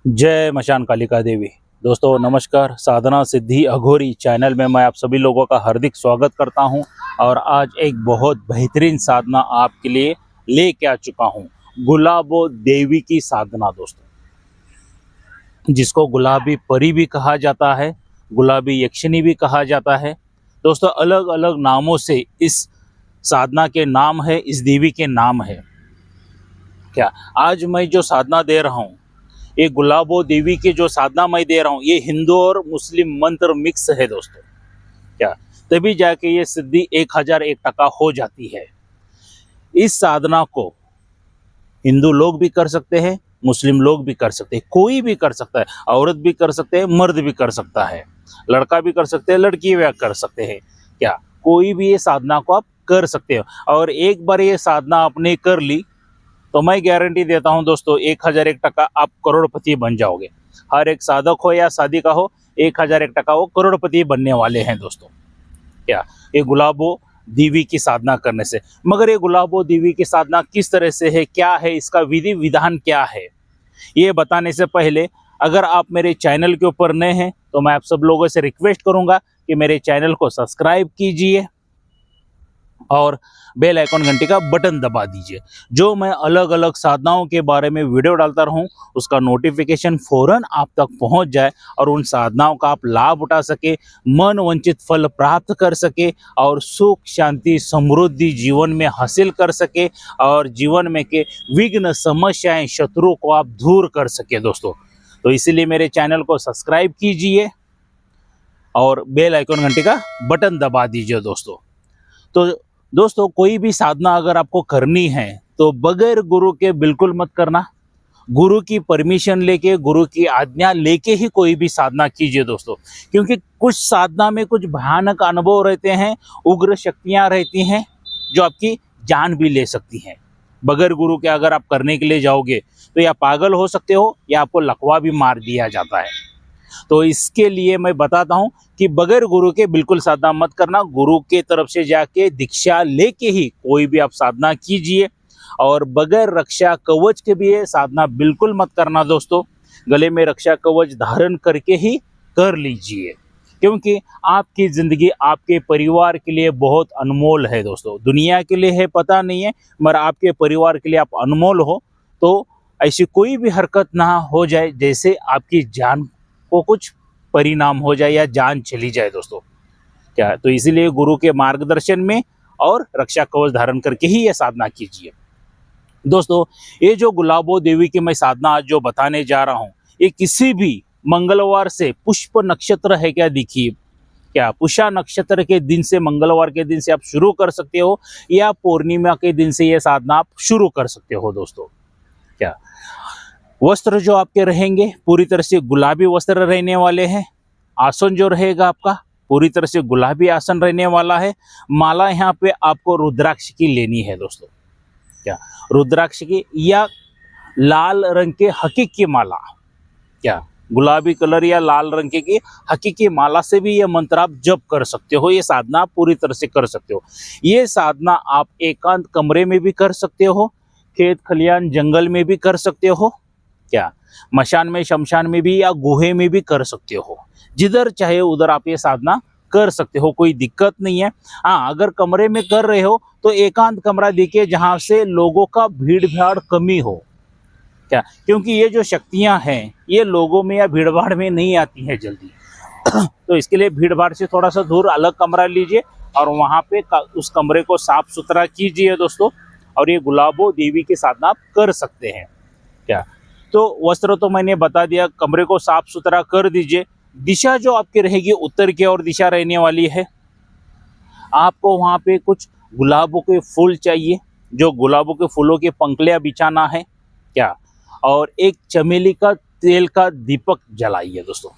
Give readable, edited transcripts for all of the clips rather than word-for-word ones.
जय मशान कालिका देवी। दोस्तों नमस्कार। साधना सिद्धि अघोरी चैनल में मैं आप सभी लोगों का हार्दिक स्वागत करता हूं और आज एक बहुत बेहतरीन साधना आपके लिए लेके आ चुका हूं। गुलाबो देवी की साधना दोस्तों, जिसको गुलाबी परी भी कहा जाता है, गुलाबी यक्षिणी भी कहा जाता है। दोस्तों अलग अलग नामों से इस साधना के नाम है, इस देवी के नाम है। क्या आज मैं जो साधना दे रहा हूँ, ये गुलाबो देवी की जो साधना मैं दे रहा हूँ, ये हिंदू और मुस्लिम मंत्र मिक्स है दोस्तों। क्या तभी जाके ये सिद्धि 1001% हो जाती है। इस साधना को हिंदू लोग भी कर सकते हैं, मुस्लिम लोग भी कर सकते हैं, कोई भी कर सकता है। औरत भी कर सकते हैं, मर्द भी कर सकता है, लड़का भी कर सकते हैं, लड़की भी कर सकते हैं। क्या कोई भी ये साधना को आप कर सकते हो। और एक बार ये साधना आपने कर ली तो मैं गारंटी देता हूं दोस्तों, 1001% आप करोड़पति बन जाओगे। हर एक साधक हो या साधिका हो, 1001% वो करोड़पति बनने वाले हैं दोस्तों। क्या ये गुलाबो देवी की साधना करने से। मगर ये गुलाबो देवी की साधना किस तरह से है, क्या है, इसका विधि विधान क्या है, ये बताने से पहले अगर आप मेरे चैनल के ऊपर नए हैं तो मैं आप सब लोगों से रिक्वेस्ट करूंगा कि मेरे चैनल को सब्सक्राइब कीजिए और बेल आइकन घंटी का बटन दबा दीजिए। जो मैं अलग अलग साधनाओं के बारे में वीडियो डालता रहूं, उसका नोटिफिकेशन फौरन आप तक पहुंच जाए और उन साधनाओं का आप लाभ उठा सके, मन वंचित फल प्राप्त कर सके और सुख शांति समृद्धि जीवन में हासिल कर सके और जीवन में के विघ्न समस्याएं शत्रुओं को आप दूर कर सके दोस्तों। तो इसीलिए मेरे चैनल को सब्सक्राइब कीजिए और बेल आइकन घंटी का बटन दबा दीजिए दोस्तों। तो दोस्तों कोई भी साधना अगर आपको करनी है तो बगैर गुरु के बिल्कुल मत करना। गुरु की परमिशन लेके, गुरु की आज्ञा लेके ही कोई भी साधना कीजिए दोस्तों। क्योंकि कुछ साधना में कुछ भयानक अनुभव रहते हैं, उग्र शक्तियां रहती हैं जो आपकी जान भी ले सकती हैं। बगैर गुरु के अगर आप करने के लिए जाओगे तो या पागल हो सकते हो या आपको लकवा भी मार दिया जाता है। तो इसके लिए मैं बताता हूं कि बगैर गुरु के बिल्कुल साधना मत करना। गुरु के तरफ से जाके दीक्षा लेके ही कोई भी आप साधना कीजिए और बगैर रक्षा कवच के भी ये साधना बिल्कुल मत करना दोस्तों। गले में रक्षा कवच धारण करके ही कर लीजिए, क्योंकि आपकी जिंदगी आपके परिवार के लिए बहुत अनमोल है दोस्तों। दुनिया के लिए है पता नहीं है, मगर आपके परिवार के लिए आप अनमोल हो। तो ऐसी कोई भी हरकत ना हो जाए जैसे आपकी जान को कुछ परिणाम हो जाए या जान चली जाए दोस्तों। क्या तो इसीलिए गुरु के मार्गदर्शन में और रक्षा कवच धारण करके ही यह साधना कीजिए दोस्तों। ये जो गुलाबो देवी की मैं साधना आज जो बताने जा रहा हूँ, ये किसी भी मंगलवार से, पुष्प नक्षत्र है क्या देखिए, क्या पुष्य नक्षत्र के दिन से, मंगलवार के दिन से आप शुरू कर सकते हो या पूर्णिमा के दिन से यह साधना आप शुरू कर सकते हो दोस्तों। क्या वस्त्र जो आपके रहेंगे पूरी तरह से गुलाबी वस्त्र रहने वाले हैं। आसन जो रहेगा आपका पूरी तरह से गुलाबी आसन रहने वाला है। माला यहाँ पे आपको रुद्राक्ष की लेनी है दोस्तों। क्या रुद्राक्ष की या लाल रंग के हकीकी माला, क्या गुलाबी कलर या लाल रंग की हकीकी माला से भी ये मंत्र आप जप कर सकते हो। ये साधना आप पूरी तरह से कर सकते हो। ये साधना आप एकांत कमरे में भी कर सकते हो, खेत खलियान जंगल में भी कर सकते हो, क्या मशान में, शमशान में भी या गुहे में भी कर सकते हो। जिधर चाहे उधर आप ये साधना कर सकते हो, कोई दिक्कत नहीं है। हाँ, अगर कमरे में कर रहे हो तो एकांत कमरा देखिए जहाँ से लोगों का भीड़ भाड़ कमी हो। क्या क्योंकि ये जो शक्तियाँ हैं ये लोगों में या भीड़ भाड़ में नहीं आती हैं जल्दी। तो इसके लिए भीड़ भाड़ से थोड़ा सा दूर अलग कमरा लीजिए और वहाँ पे उस कमरे को साफ सुथरा कीजिए दोस्तों। और ये गुलाबो देवी की साधना आप कर सकते हैं। क्या तो वस्त्र तो मैंने बता दिया, कमरे को साफ सुथरा कर दीजिए। दिशा जो आपकी रहेगी उत्तर की ओर दिशा रहने वाली है। आपको वहाँ पे कुछ गुलाबों के फूल चाहिए, जो गुलाबों के फूलों के पंखुड़ियाँ बिछाना है। क्या और एक चमेली का तेल का दीपक जलाइए दोस्तों,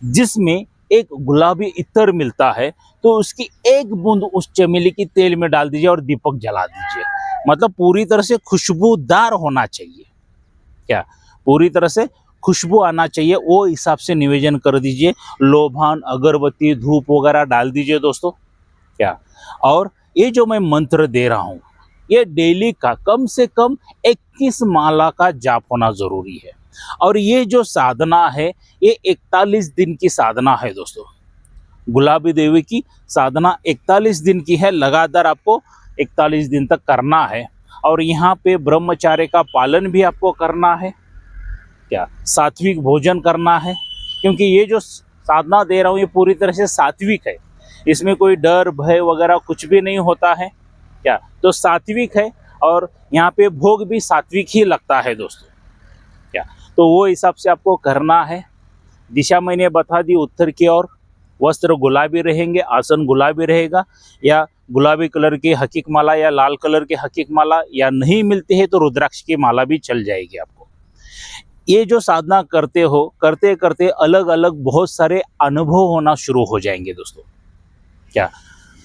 जिसमें एक गुलाबी इत्र मिलता है। तो उसकी एक बूंद उस चमेली की तेल में डाल दीजिए और दीपक जला दीजिए। मतलब पूरी तरह से खुशबूदार होना चाहिए। क्या पूरी तरह से खुशबू आना चाहिए, वो हिसाब से निवेदन कर दीजिए। लोभान अगरबत्ती धूप वगैरह डाल दीजिए दोस्तों। क्या और ये जो मैं मंत्र दे रहा हूँ, ये डेली का कम से कम 21 माला का जाप होना जरूरी है। और ये जो साधना है ये 41 दिन की साधना है दोस्तों। गुलाबी देवी की साधना 41 दिन की है, लगातार आपको 41 दिन तक करना है। और यहाँ पे ब्रह्मचार्य का पालन भी आपको करना है, क्या सात्विक भोजन करना है, क्योंकि ये जो साधना दे रहा हूँ ये पूरी तरह से सात्विक है, इसमें कोई डर भय वगैरह कुछ भी नहीं होता है, क्या तो सात्विक है। और यहाँ पे भोग भी सात्विक ही लगता है दोस्तों, क्या तो वो हिसाब से आपको करना है। दिशा मैंने बता दी, उत्तर की ओर वस्त्र गुलाबी रहेंगे, आसन गुलाबी रहेगा, या गुलाबी कलर की हकीक माला या लाल कलर की हकीक माला या नहीं मिलती है तो रुद्राक्ष की माला भी चल जाएगी आपको। ये जो साधना करते हो, करते करते अलग अलग बहुत सारे अनुभव होना शुरू हो जाएंगे दोस्तों। क्या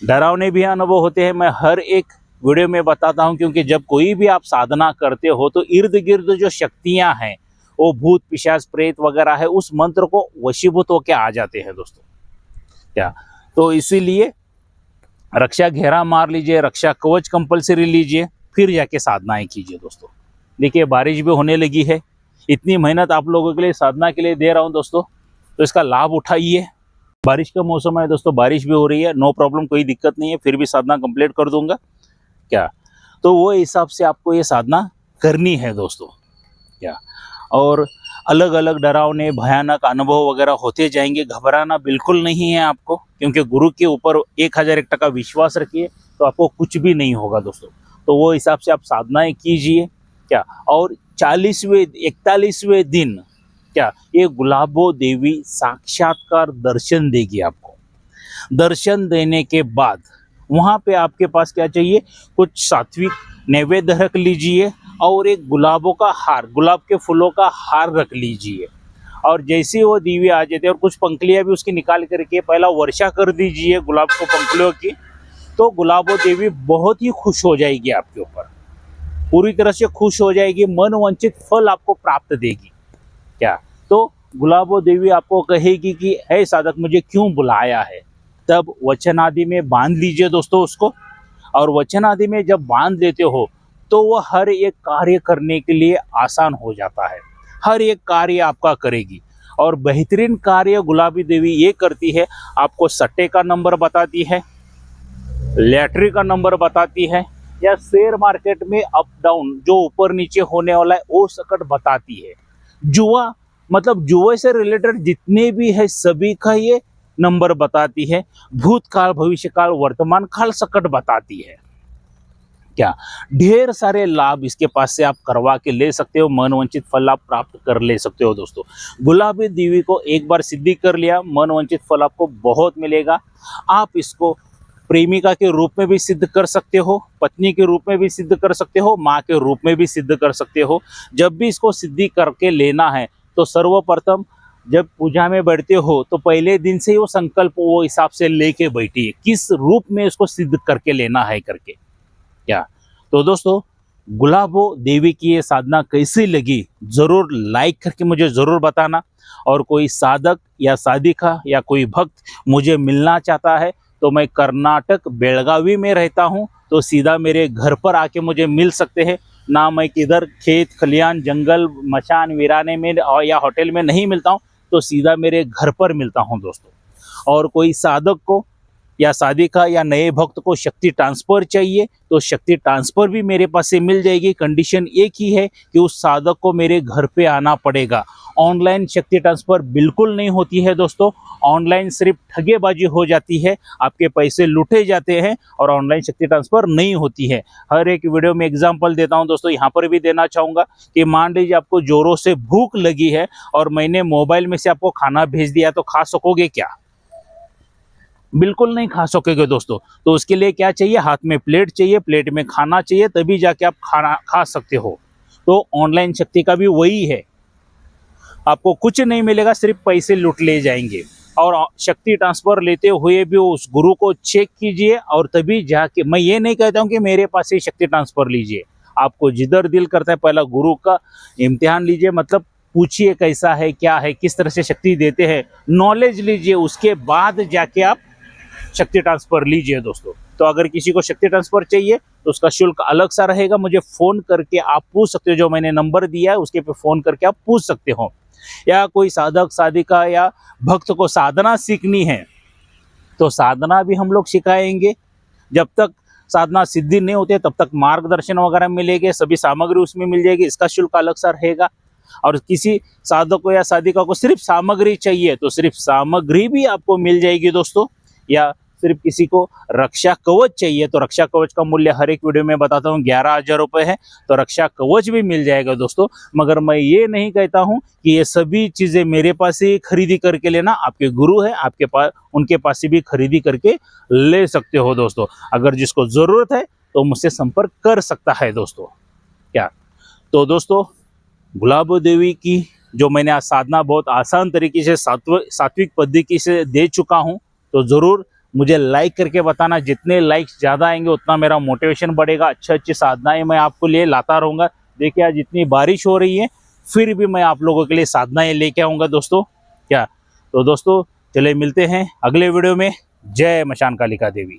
डरावने भी अनुभव होते हैं, मैं हर एक वीडियो में बताता हूं, क्योंकि जब कोई भी आप साधना करते हो तो इर्द गिर्द जो शक्तियां हैं वो भूत पिशाच प्रेत वगैरह है, उस मंत्र को वशीभूत होकर आ जाते हैं दोस्तों। क्या तो इसीलिए रक्षा घेरा मार लीजिए, रक्षा कवच कंपलसरी लीजिए, फिर जाके साधनाएं कीजिए दोस्तों। देखिए बारिश भी होने लगी है, इतनी मेहनत आप लोगों के लिए साधना के लिए दे रहा हूं दोस्तों, तो इसका लाभ उठाइए। बारिश का मौसम है दोस्तों, बारिश भी हो रही है, नो प्रॉब्लम, कोई दिक्कत नहीं है, फिर भी साधना कंप्लीट कर दूंगा। क्या तो वो हिसाब से आपको ये साधना करनी है दोस्तों। क्या और अलग अलग डरावने भयानक अनुभव वगैरह होते जाएंगे, घबराना बिल्कुल नहीं है आपको, क्योंकि गुरु के ऊपर 1001% विश्वास रखिए तो आपको कुछ भी नहीं होगा दोस्तों। तो वो हिसाब से आप साधनाएं कीजिए। क्या और 41वें दिन क्या ये गुलाबो देवी साक्षात्कार दर्शन देगी आपको। दर्शन देने के बाद वहाँ पे आपके पास क्या चाहिए, कुछ सात्विक नैवेद्य रख लीजिए और एक गुलाबों का हार, गुलाब के फूलों का हार रख लीजिए। और जैसे ही वो दीवे आ जाते हैं और कुछ पंखुड़ियाँ भी उसकी निकाल करके पहला वर्षा कर दीजिए गुलाब को पंखुड़ियों की, तो गुलाबो देवी बहुत ही खुश हो जाएगी आपके ऊपर, पूरी तरह से खुश हो जाएगी, मन वांछित फल आपको प्राप्त देगी। क्या तो गुलाबो देवी आपको कहेगी कि हे साधक मुझे क्यों बुलाया है, तब वचन आदि में बांध लीजिए दोस्तों उसको। और वचन आदि में जब बांध लेते हो तो वह हर एक कार्य करने के लिए आसान हो जाता है, हर एक कार्य आपका करेगी। और बेहतरीन कार्य गुलाबी देवी ये करती है, आपको सट्टे का नंबर बताती है, लॉटरी का नंबर बताती है, या शेयर मार्केट में अप डाउन जो ऊपर नीचे होने वाला है वो सकट बताती है। जुआ मतलब जुए से रिलेटेड जितने भी है सभी का ये नंबर बताती है। भूतकाल भविष्यकाल वर्तमान काल सकट बताती है। क्या ढेर सारे लाभ इसके पास से आप करवा के ले सकते हो, मनवांछित फल आप प्राप्त कर ले सकते हो दोस्तों। गुलाबी देवी को एक बार सिद्धि कर लिया, मनवांछित फल आपको बहुत मिलेगा। आप इसको प्रेमिका के रूप में भी सिद्ध कर सकते हो, पत्नी के रूप में भी सिद्ध कर सकते हो, माँ के रूप में भी सिद्ध कर सकते हो। जब भी इसको सिद्धि करके लेना है तो सर्वप्रथम जब पूजा में बैठते हो तो पहले दिन से ही वो संकल्प वो हिसाब से लेके बैठिए, किस रूप में इसको सिद्ध करके लेना है करके। क्या तो दोस्तों गुलाबो देवी की ये साधना कैसी लगी जरूर लाइक करके मुझे जरूर बताना। और कोई साधक या साधिका या कोई भक्त मुझे मिलना चाहता है तो मैं कर्नाटक बेलगावी में रहता हूँ, तो सीधा मेरे घर पर आके मुझे मिल सकते हैं ना। मैं किधर खेत खलियान जंगल मचान वीराने में या होटल में नहीं मिलता हूँ, तो सीधा मेरे घर पर मिलता हूँ दोस्तों। और कोई साधक को या साधिका या नए भक्त को शक्ति ट्रांसफर चाहिए तो शक्ति ट्रांसफर भी मेरे पास से मिल जाएगी। कंडीशन एक ही है कि उस साधक को मेरे घर पे आना पड़ेगा। ऑनलाइन शक्ति ट्रांसफर बिल्कुल नहीं होती है दोस्तों, ऑनलाइन सिर्फ ठगेबाजी हो जाती है, आपके पैसे लूटे जाते हैं और ऑनलाइन शक्ति ट्रांसफर नहीं होती है। हर एक वीडियो में एग्जाम्पल देता हूं दोस्तों, यहाँ पर भी देना चाहूँगा कि मान लीजिए आपको जोरों से भूख लगी है और मैंने मोबाइल में से आपको खाना भेज दिया, तो खा सकोगे क्या? बिल्कुल नहीं खा सकोगे दोस्तों। तो उसके लिए क्या चाहिए, हाथ में प्लेट चाहिए, प्लेट में खाना चाहिए, तभी जाके आप खाना खा सकते हो। तो ऑनलाइन शक्ति का भी वही है, आपको कुछ नहीं मिलेगा, सिर्फ पैसे लूट ले जाएंगे। और शक्ति ट्रांसफर लेते हुए भी उस गुरु को चेक कीजिए और तभी जाके, मैं ये नहीं कहता हूँ कि मेरे पास ही शक्ति ट्रांसफर लीजिए, आपको जिधर दिल करता है पहला गुरु का इम्तिहान लीजिए, मतलब पूछिए कैसा है क्या है किस तरह से शक्ति देते हैं, नॉलेज लीजिए, उसके बाद जाके आप शक्ति ट्रांसफर लीजिए दोस्तों। तो तो अगर किसी को शक्ति ट्रांसफर चाहिए तो उसका शुल्क अलग सा रहेगा। मुझे फ़ोन करके आप पूछ सकते हो, जो मैंने नंबर दिया है उसके पे फ़ोन करके आप पूछ सकते हो। या कोई साधक साधिका या भक्त को साधना सीखनी है तो साधना भी हम लोग सिखाएंगे। जब तक साधना सिद्धि नहीं होती है तब तक मार्गदर्शन वगैरह मिलेंगे, सभी सामग्री उसमें मिल जाएगी, इसका शुल्क अलग सा रहेगा। और किसी साधक को या साधिका को सिर्फ सामग्री चाहिए तो सिर्फ सामग्री भी आपको मिल जाएगी दोस्तों। या सिर्फ किसी को रक्षा कवच चाहिए तो रक्षा कवच का मूल्य हर एक वीडियो में बताता हूँ 11,000 रुपये है, तो रक्षा कवच भी मिल जाएगा दोस्तों। मगर मैं ये नहीं कहता हूँ कि ये सभी चीज़ें मेरे पास ही खरीदी करके लेना, आपके गुरु है आपके पास, उनके पास से भी खरीदी करके ले सकते हो दोस्तों। अगर जिसको ज़रूरत है तो मुझसे संपर्क कर सकता है दोस्तों। क्या तो दोस्तों, गुलाबो देवी की जो मैंने आज साधना बहुत आसान तरीके से सात्विक पद्धति से दे चुका हूँ, तो ज़रूर मुझे लाइक करके बताना। जितने लाइक्स ज़्यादा आएंगे उतना मेरा मोटिवेशन बढ़ेगा, अच्छी साधनाएं मैं आपको लिए लाता रहूँगा। देखिए आज इतनी बारिश हो रही है फिर भी मैं आप लोगों के लिए साधनाएं लेके आऊँगा दोस्तों। क्या तो दोस्तों, चले मिलते हैं अगले वीडियो में। जय मशान कालिका देवी।